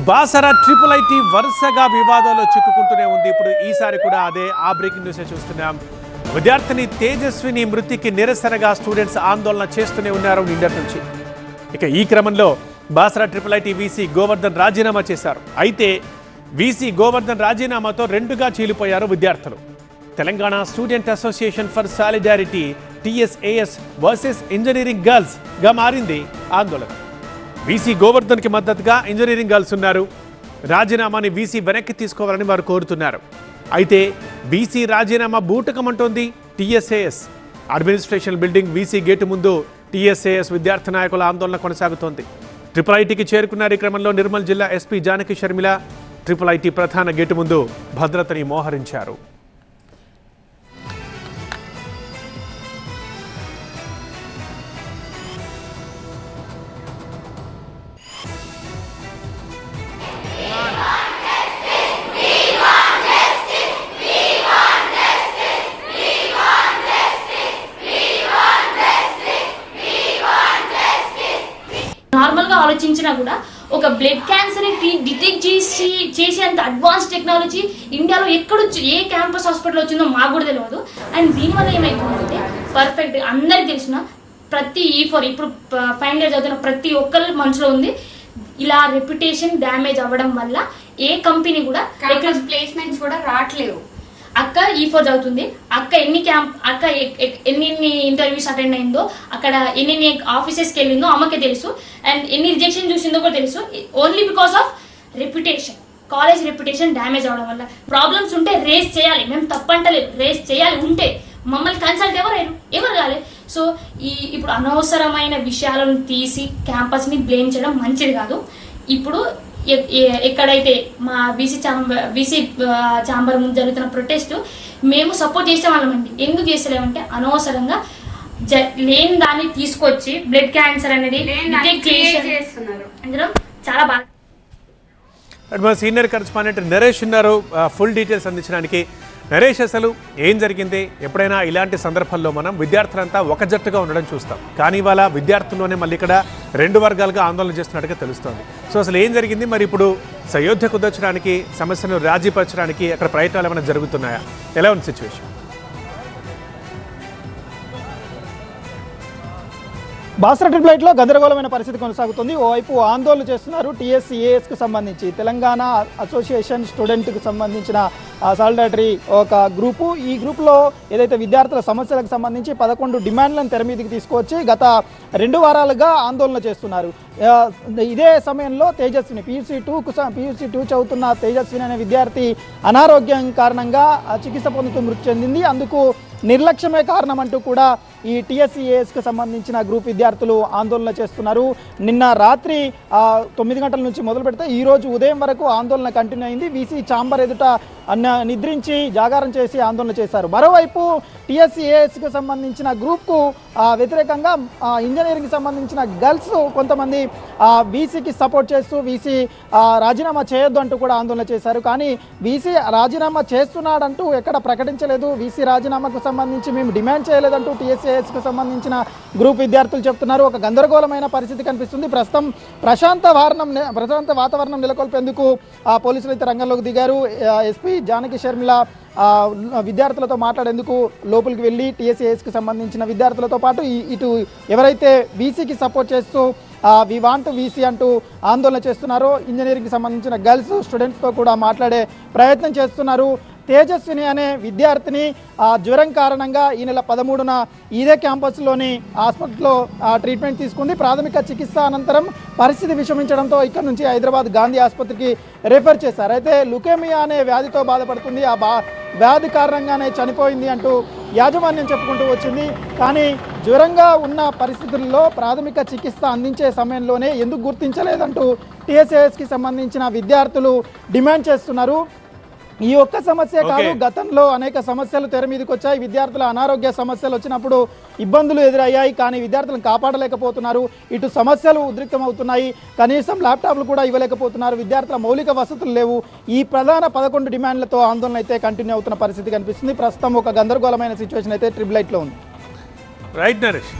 Basara triple IT వరుసగా వివాదాల్లో చిక్కుకుంటూనే ఉంది. ఇప్పుడు ఈసారి కూడా అదే బ్రేకింగ్ న్యూస్ చూస్తున్నాం. విద్యార్థిని తేజస్విని మృతికి నిరసనగా స్టూడెంట్స్ ఆందోళన చేస్తూనే ఉన్నారు నిన్నటి నుంచి. ఇక ఈ క్రమంలో Basara triple IT VC Govardhan రాజీనామా చేశారు. అయితే వీసీ గోవర్ధన్ రాజీనామాతో రెండుగా చీలిపోయారు విద్యార్థులు. Telangana student association for solidarity TSAS versus engineering girls గా మారింది ఆందోళన. వీసీ గోవర్ధన్కి మద్దతుగా ఇంజనీరింగ్ గర్ల్స్ ఉన్నారు. రాజీనామాని వీసీ వెనక్కి తీసుకోవాలని వారు కోరుతున్నారు. అయితే వీసీ రాజీనామా బూటకమంటోంది TSAS. Administration building VC gate ముందు TSAS విద్యార్థి నాయకుల ఆందోళన కొనసాగుతోంది. ట్రిపుల్ ఐటీకి చేరుకున్నారు. ఈ క్రమంలో నిర్మల్ జిల్లా SP Janaki Sharmila triple IT ప్రధాన గేటు ముందు భద్రతని మోహరించారు. నార్మల్గా ఆలోచించినా కూడా ఒక బ్లడ్ క్యాన్సర్ డిటెక్ట్ చేసేంత అడ్వాన్స్ టెక్నాలజీ ఇండియాలో ఏ క్యాంపస్ హాస్పిటల్ వచ్చిందో మాకు కూడా తెలియదు. అండ్ దీనివల్ల ఏమైతుందంటే పర్ఫెక్ట్ అందరికి తెలిసిన ప్రతి ఇప్పుడు ఫైనల్ ఇయర్ చదువుతున్న ప్రతి ఒక్కరి మనసులో ఉంది. ఇలా రెప్యుటేషన్ డ్యామేజ్ అవ్వడం వల్ల ఏ కంపెనీ కూడా ప్లేస్మెంట్స్ కూడా రావట్లేవు. అక్క E4 చదువుతుంది. అక్క ఎన్ని ఇంటర్వ్యూస్ అటెండ్ అయిందో, అక్కడ ఎన్ని ఆఫీసెస్కి వెళ్ళిందో అమ్మకే తెలుసు. అండ్ ఎన్ని రిజెక్షన్ చూసిందో కూడా తెలుసు. Only because of reputation, college reputation damage అవడం వల్ల. ప్రాబ్లమ్స్ ఉంటే రేస్ చేయాలి, మేము తప్పంటలేదు, రేస్ చేయాలి. ఉంటే మమ్మల్ని కన్సల్ట్ ఎవరు కాలే. సో ఇప్పుడు అనవసరమైన విషయాలను తీసి క్యాంపస్ని బ్లేమ్ చేయడం మంచిది కాదు. ఇప్పుడు ఎక్కడైతే మా వీసీ ఛాంబర్ ముందు జరుగుతున్న ప్రొటెస్ట్ మేము సపోర్ట్ చేసేవాళ్ళమండి. ఎందుకు చేస్తలేమంటే అనవసరంగా లేని దాన్ని తీసుకొచ్చి బ్లడ్ క్యాన్సర్ అనేది చేస్తున్నారు. చాలా బాగా మా సీనియర్ కరెస్పాండెంట్ నరేష్ ఉన్నారు ఫుల్ డీటెయిల్స్ అందించడానికి. నరేష్, అసలు ఏం జరిగింది? ఎప్పుడైనా ఇలాంటి సందర్భాల్లో మనం విద్యార్థులంతా ఒక జట్టుగా ఉండడం చూస్తాం, కానీ ఇవాళ విద్యార్థుల్లోనే మళ్ళీ ఇక్కడ రెండు వర్గాలుగా ఆందోళన చేస్తున్నట్టుగా తెలుస్తోంది. సో అసలు ఏం జరిగింది? మరి ఇప్పుడు సయోధ్య కుదర్చడానికి, సమస్యను రాజీపరచడానికి అక్కడ ప్రయత్నాలు ఏమైనా జరుగుతున్నాయా? ఎలా ఉంది సిచ్యువేషన్? బాసర ట్రిపుల్ ఐటీలో గందరగోళమైన పరిస్థితి కొనసాగుతుంది. ఓవైపు ఆందోళన చేస్తున్నారు TSASకు సంబంధించి, తెలంగాణ అసోసియేషన్ స్టూడెంట్కి సంబంధించిన సాలిడారిటీ ఒక గ్రూపు. ఈ గ్రూప్లో ఏదైతే విద్యార్థుల సమస్యలకు సంబంధించి 11 డిమాండ్లను తెర మీదకి తీసుకొచ్చి గత 2 వారాలుగా ఆందోళన చేస్తున్నారు. ఇదే సమయంలో తేజస్విని PUC 2 చదువుతున్న తేజస్విని అనే విద్యార్థి అనారోగ్యం కారణంగా చికిత్స పొందుతూ మృతి చెందింది. అందుకు నిర్లక్ష్యమే కారణం అంటూ కూడా ఈ TSASకు సంబంధించిన గ్రూప్ విద్యార్థులు ఆందోళన చేస్తున్నారు. నిన్న రాత్రి 9 గంటల నుంచి మొదలు పెడితే ఈరోజు ఉదయం వరకు ఆందోళన కంటిన్యూ అయింది. వీసీ ఛాంబర్ ఎదుట నిద్రించి జాగారం చేసి ఆందోళన చేశారు. మరోవైపు TSASకు సంబంధించిన గ్రూప్కు వ్యతిరేకంగా ఇంజనీరింగ్కి సంబంధించిన గర్ల్స్ కొంతమంది వీసీకి సపోర్ట్ చేస్తూ వీసీ రాజీనామా చేయొద్దు అంటూ కూడా ఆందోళన చేశారు. కానీ వీసీ రాజీనామా చేస్తున్నాడంటూ ఎక్కడ ప్రకటించలేదు. వీసీ రాజీనామాకు సంబంధించి మేము డిమాండ్ చేయలేదంటూ TSASకు సంబంధించిన గ్రూప్ విద్యార్థులు చెప్తున్నారు. ఒక గందరగోళమైన పరిస్థితి కనిపిస్తుంది. ప్రస్తుతం ప్రశాంత వాతావరణం నెలకొల్పేందుకు పోలీసులు అయితే రంగంలోకి దిగారు. SP జానకి షర్మిల విద్యార్థులతో మాట్లాడేందుకు లోపలికి వెళ్ళి TSASకి సంబంధించిన విద్యార్థులతో పాటు ఇటు ఎవరైతే వీసీకి సపోర్ట్ చేస్తూ వి వాంట్ వీసీ అంటూ ఆందోళన చేస్తున్నారో ఇంజనీరింగ్కి సంబంధించిన గర్ల్స్ స్టూడెంట్స్తో కూడా మాట్లాడే ప్రయత్నం చేస్తున్నారు. తేజస్విని అనే విద్యార్థిని జ్వరం కారణంగా ఈ నెల 13న ఇదే క్యాంపస్లోని హాస్పిటల్లో ట్రీట్మెంట్ తీసుకుంది. ప్రాథమిక చికిత్స అనంతరం పరిస్థితి విషమించడంతో ఇక్కడ నుంచి హైదరాబాద్ గాంధీ ఆసుపత్రికి రెఫర్ చేశారు. అయితే లుకేమియా అనే వ్యాధితో బాధపడుతుంది. వ్యాధి కారణంగానే చనిపోయింది అంటూ యాజమాన్యం చెప్పుకుంటూ వచ్చింది. కానీ జ్వరంగా ఉన్న పరిస్థితుల్లో ప్రాథమిక చికిత్స అందించే సమయంలోనే ఎందుకు గుర్తించలేదంటూ TSASకి సంబంధించిన విద్యార్థులు డిమాండ్ చేస్తున్నారు. ఈ ఒక్క సమస్య కాదు, గతంలో అనేక సమస్యలు తెర మీదకి వచ్చాయి. విద్యార్థుల అనారోగ్య సమస్యలు వచ్చినప్పుడు ఇబ్బందులు ఎదురయ్యాయి, కానీ విద్యార్థులను కాపాడలేకపోతున్నారు. ఇటు సమస్యలు ఉద్రిక్తమవుతున్నాయి, కనీసం ల్యాప్టాప్లు కూడా ఇవ్వలేకపోతున్నారు. విద్యార్థుల మౌలిక వసతులు లేవు. ఈ ప్రధాన 11 డిమాండ్లతో ఆందోళన అయితే కంటిన్యూ అవుతున్న పరిస్థితి కనిపిస్తుంది. ప్రస్తుతం ఒక గందరగోళమైన సిచ్యువేషన్ అయితే ట్రిపుల్ ఐటీలో ఉంది. రైట్ నరేష్.